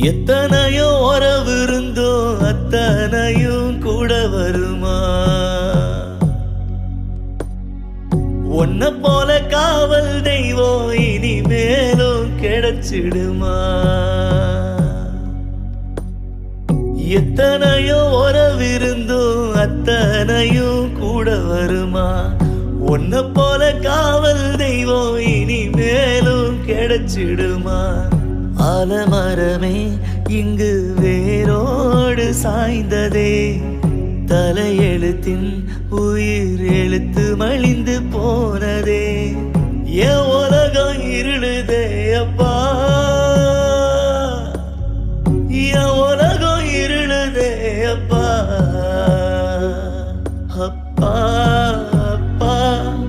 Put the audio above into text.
எத்தனையோ உறவு இருந்தோ அத்தனையும் கூட வருமா? உன்ன போல காவல் தெய்வம் இனிமேலும் கிடைச்சிடுமா? எத்தனையோ உறவு இருந்தோ அத்தனையும் கூட வருமா? உன்ன போல காவல் தெய்வம் இனிமேலும் கிடைச்சிடுமா? ஆலமரமே இங்கு வேரோடு சாய்ந்ததே, தலையெழுத்தின் உயிர் எழுத்து மலிந்து போனதே. என் உலகம் இருளுதே அப்பா.